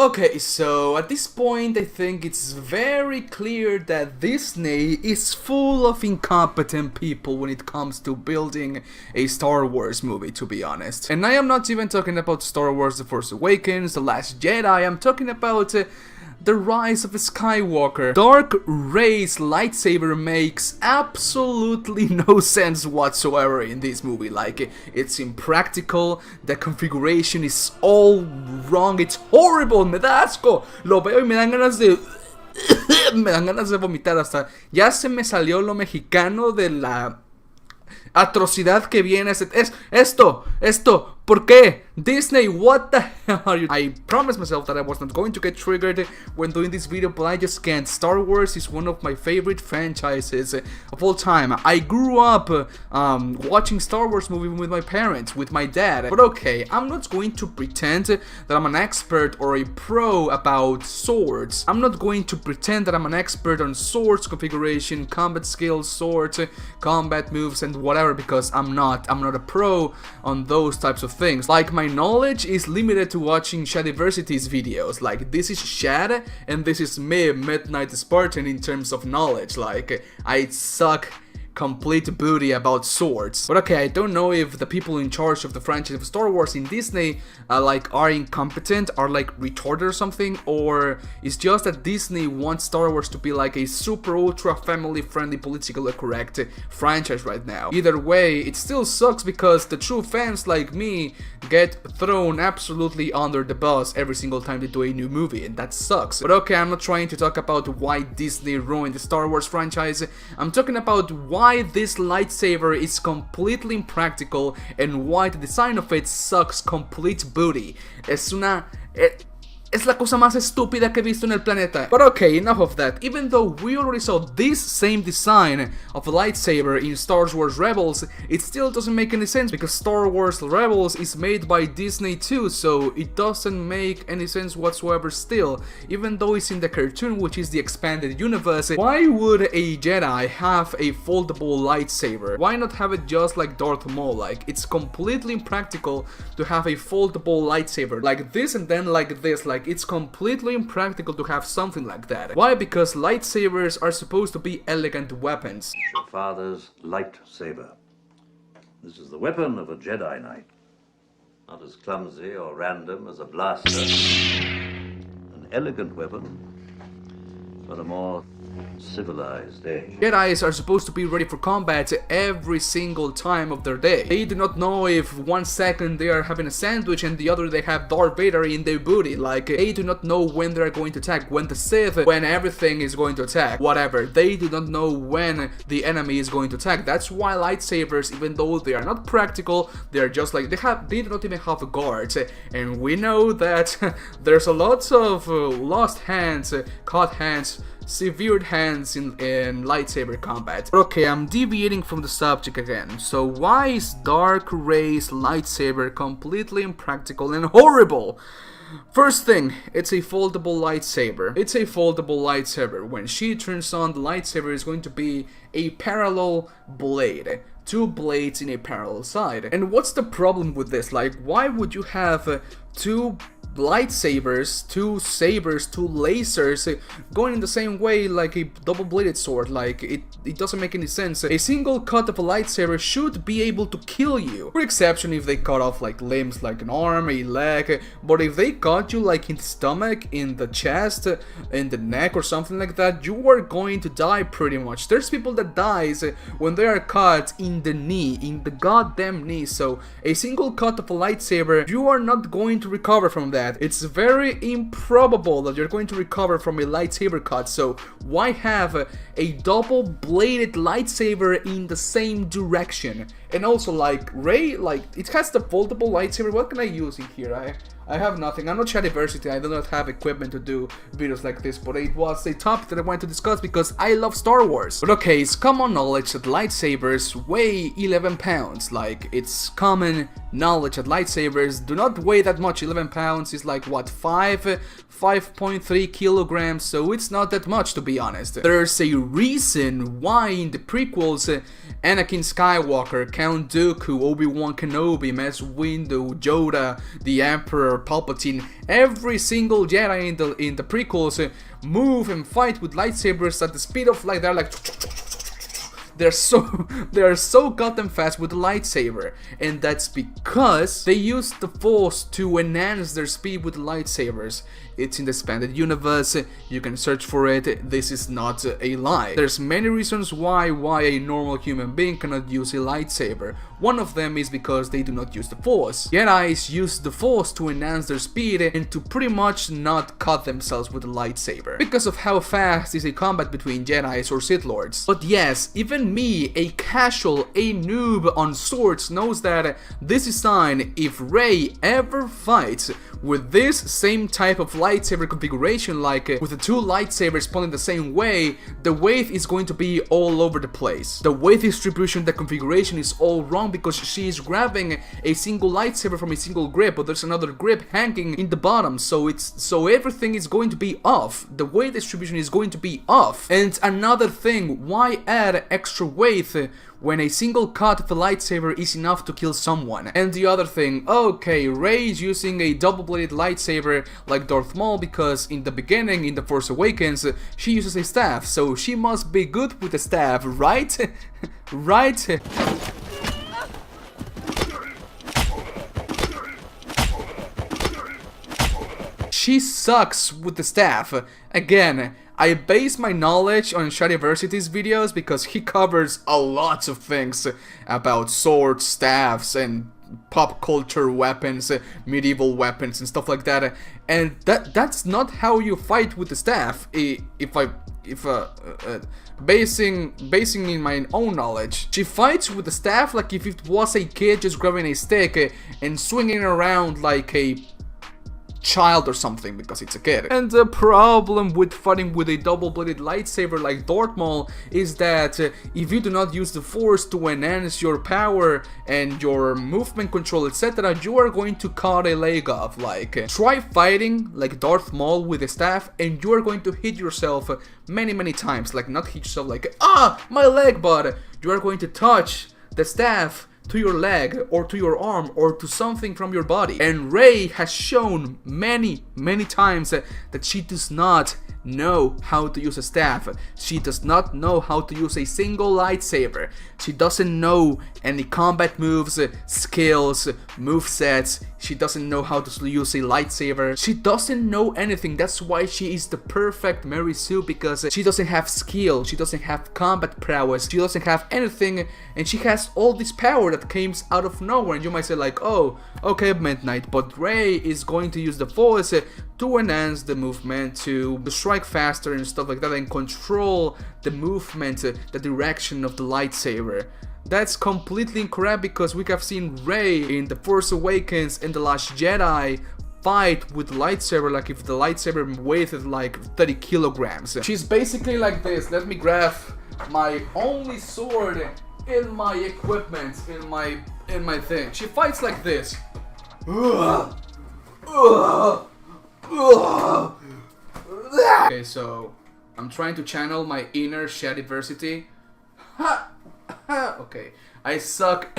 Okay, so at this point I think it's very clear that Disney is full of incompetent people when it comes to building a Star Wars movie, to be honest. And I am not even talking about Star Wars The Force Awakens, The Last Jedi, I'm talking about the Rise of a Skywalker. Dark Rey's lightsaber makes absolutely no sense whatsoever in this movie. Like, it's impractical, the configuration is all wrong, it's horrible, me da asco. Lo veo y me dan ganas de... me dan ganas de vomitar hasta... Ya se me salió lo mexicano de la... atrocidad que viene. Esto, ¿por qué? Disney, what the hell are you? I promised myself that I was not going to get triggered when doing this video, but I just can't. Star Wars is one of my favorite franchises of all time. I grew up watching Star Wars movies with my parents, with my dad. But okay, I'm not going to pretend that I'm an expert or a pro about swords. I'm not going to pretend that I'm an expert on swords configuration, combat skills, swords, combat moves, and whatever, because I'm not a pro on those types of things. Like, my knowledge is limited to watching Shadiversity's videos. Like, this is Shad and this is me, Midnight Spartan, in terms of knowledge. Like, I suck complete booty about swords. But okay, I don't know if the people in charge of the franchise of Star Wars in Disney are incompetent, are like retarded or something, or it's just that Disney wants Star Wars to be like a super ultra family friendly, politically correct franchise right now. Either way, it still sucks because the true fans like me get thrown absolutely under the bus every single time they do a new movie, and that sucks. But okay, I'm not trying to talk about why Disney ruined the Star Wars franchise. I'm talking about why this lightsaber is completely impractical and why the design of it sucks complete booty. Es la cosa más estúpida que he visto en el planeta. But okay, enough of that. Even though we already saw this same design of a lightsaber in Star Wars Rebels, it still doesn't make any sense because Star Wars Rebels is made by Disney too, so it doesn't make any sense whatsoever still. Even though it's in the cartoon, which is the expanded universe, why would a Jedi have a foldable lightsaber? Why not have it just like Darth Maul? Like, it's completely impractical to have a foldable lightsaber like this and then like this. Like, it's completely impractical to have something like that. Why? Because lightsabers are supposed to be elegant weapons. Father's lightsaber. This is the weapon of a Jedi Knight. Not as clumsy or random as a blaster. An elegant weapon for a more civilized age. Jedis are supposed to be ready for combat every single time of their day. They do not know if 1 second they are having a sandwich and the other they have Darth Vader in their booty. Like, they do not know when they are going to attack, when the Sith, when everything is going to attack, whatever. They do not know when the enemy is going to attack. That's why lightsabers, even though they are not practical, they are just like, they do not even have guards. And we know that there's a lot of lost hands, caught hands, severed hands in lightsaber combat. Okay, I'm deviating from the subject again. So why is Dark Rey's lightsaber completely impractical and horrible? First thing, it's a foldable lightsaber. It's a foldable lightsaber. When she turns on, the lightsaber is going to be a parallel blade. 2 blades in a parallel side. And what's the problem with this? Like, why would you have 2 lightsabers, 2 sabers, 2 lasers going in the same way like a double-bladed sword? Like, it doesn't make any sense. A single cut of a lightsaber should be able to kill you, with exception if they cut off like limbs, like an arm, a leg. But if they cut you like in the stomach, in the chest, in the neck or something like that, you are going to die pretty much. There's people that dies when they are cut in the knee, in the goddamn knee. So a single cut of a lightsaber, you are not going to recover from that. It's very improbable that you're going to recover from a lightsaber cut, so why have a double-bladed lightsaber in the same direction? And also, like, Rey, like, it has the foldable lightsaber. What can I use in here? I have nothing. I'm not Shadiversity. I do not have equipment to do videos like this, but it was a topic that I wanted to discuss because I love Star Wars. But okay, it's common knowledge that lightsabers weigh 11 pounds. Like, it's common knowledge that lightsabers do not weigh that much. 11 pounds is like, what, 5.3 kilograms, so it's not that much, to be honest. There's a reason why in the prequels Anakin Skywalker, Count Dooku, Obi-Wan Kenobi, Mace Windu, Yoda, the Emperor, Palpatine, every single Jedi in the prequels move and fight with lightsabers at the speed of light. They're like they're so goddamn fast with the lightsaber, and that's because they use the Force to enhance their speed with the lightsabers. It's in the expanded universe, you can search for it, this is not a lie. There's many reasons why a normal human being cannot use a lightsaber. One of them is because they do not use the Force. Jedis use the Force to enhance their speed and to pretty much not cut themselves with a lightsaber, because of how fast is a combat between Jedis or Sith Lords. But yes, even me, a casual, a noob on swords, knows that this design, if Rey ever fights with this same type of lightsaber configuration, like with the two lightsabers pointing the same way, the weight is going to be all over the place. The weight distribution, the configuration is all wrong because she is grabbing a single lightsaber from a single grip, but there's another grip hanging in the bottom, so everything is going to be off. The weight distribution is going to be off. And another thing, why add extra weight when a single cut of a lightsaber is enough to kill someone? And the other thing, okay, Rey is using a double-bladed lightsaber like Darth Maul because in the beginning, in The Force Awakens, she uses a staff, so she must be good with the staff, right? Right? She sucks with the staff. Again, I base my knowledge on Shadiversity's videos because he covers a lot of things about swords, staffs, and pop culture weapons, medieval weapons, and stuff like that. And that's not how you fight with the staff. Basing in my own knowledge, she fights with the staff like if it was a kid just grabbing a stick and swinging it around like a child or something, because it's a kid. And the problem with fighting with a double-bladed lightsaber like Darth Maul is that if you do not use the Force to enhance your power and your movement control, etc., you are going to cut a leg off. Like, try fighting like Darth Maul with a staff and you are going to hit yourself many times. Like, not hit yourself like, ah, my leg, but you are going to touch the staff to your leg or to your arm or to something from your body. And Rey has shown many times that she does not know how to use a staff. She does not know how to use a single lightsaber. She doesn't know any combat moves, skills, movesets. She doesn't know how to use a lightsaber. She doesn't know anything. That's why she is the perfect Mary Sue, because she doesn't have skill, she doesn't have combat prowess, she doesn't have anything, and she has all this power that comes out of nowhere. And you might say like, oh, okay, Midnight, but Rey is going to use the Force to enhance the movement, to strike faster and stuff like that, and control the movement, the direction of the lightsaber. That's completely incorrect, because we have seen Rey in The Force Awakens and The Last Jedi fight with lightsaber like if the lightsaber weighed like 30 kilograms. She's basically like this. Let me grab my only sword in my equipment, in my thing. She fights like this. Okay, so I'm trying to channel my inner Shadiversity. Okay, I suck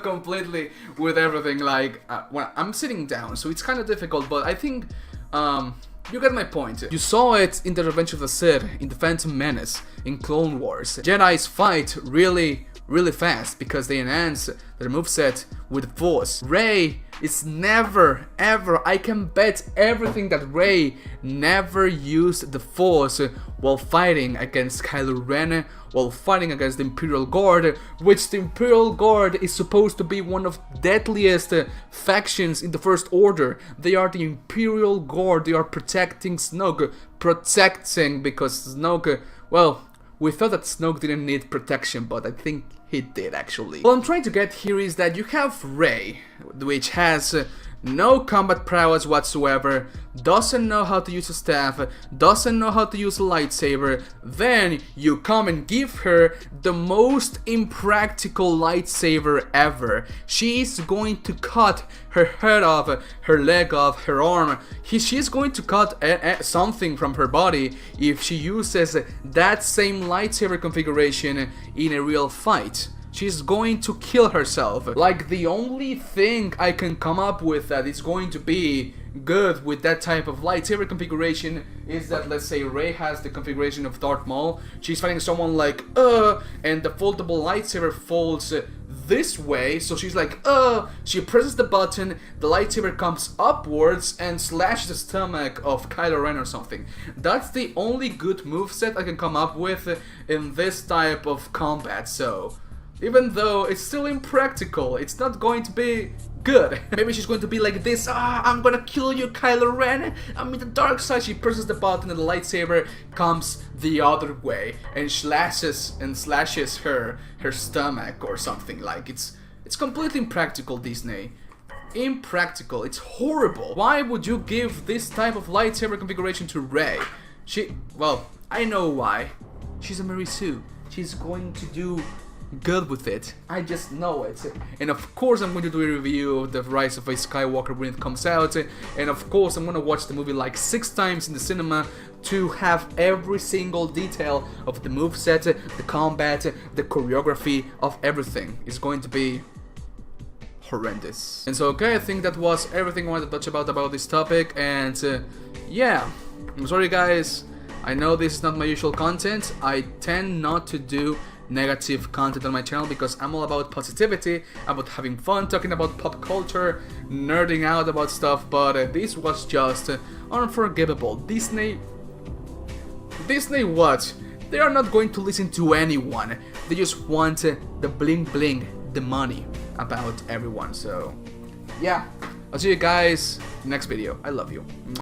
completely with everything. Like when I'm sitting down, so it's kind of difficult, but I think you get my point. You saw it in the Revenge of the Sith, in the Phantom Menace, in Clone Wars. Jedis fight really fast because they enhance their moveset with the Force. Rey is never, ever, I can bet everything that Rey never used the Force while fighting against Kylo Ren, while fighting against the Imperial Guard, which the Imperial Guard is supposed to be one of the deadliest factions in the First Order. They are the Imperial Guard, they are protecting Snoke, because Snoke, well, we thought that Snoke didn't need protection, but I think he did actually. What I'm trying to get here is that you have Rey, which has no combat prowess whatsoever, doesn't know how to use a staff, doesn't know how to use a lightsaber, then you come and give her the most impractical lightsaber ever. She is going to cut her head off, her leg off, her arm. She's going to cut something from her body if she uses that same lightsaber configuration in a real fight. She's going to kill herself. Like, the only thing I can come up with that is going to be good with that type of lightsaber configuration is that, let's say Rey has the configuration of Darth Maul, she's fighting someone like, and the foldable lightsaber folds this way, so she's like, she presses the button, the lightsaber comes upwards and slashes the stomach of Kylo Ren or something. That's the only good moveset I can come up with in this type of combat, so even though it's still impractical, it's not going to be good. Maybe she's going to be like this, I'm gonna kill you, Kylo Ren, I'm in the dark side. She presses the button and the lightsaber comes the other way and slashes her stomach or something. Like, it's completely impractical, Disney. Impractical, it's horrible. Why would you give this type of lightsaber configuration to Rey? Well, I know why. She's a Mary Sue. She's going to do good with it. I just know it. And of course I'm going to do a review of the Rise of a Skywalker when it comes out, and of course I'm going to watch the movie like 6 times in the cinema to have every single detail of the moveset, the combat, the choreography of everything. It's going to be horrendous. And so, okay, I think that was everything I wanted to touch about this topic, and yeah, I'm sorry guys, I know this is not my usual content. I tend not to do negative content on my channel because I'm all about positivity, about having fun, talking about pop culture, nerding out about stuff, but this was just unforgivable. Disney what? They are not going to listen to anyone. They just want the bling bling, the money about everyone. So yeah, I'll see you guys next video. I love you.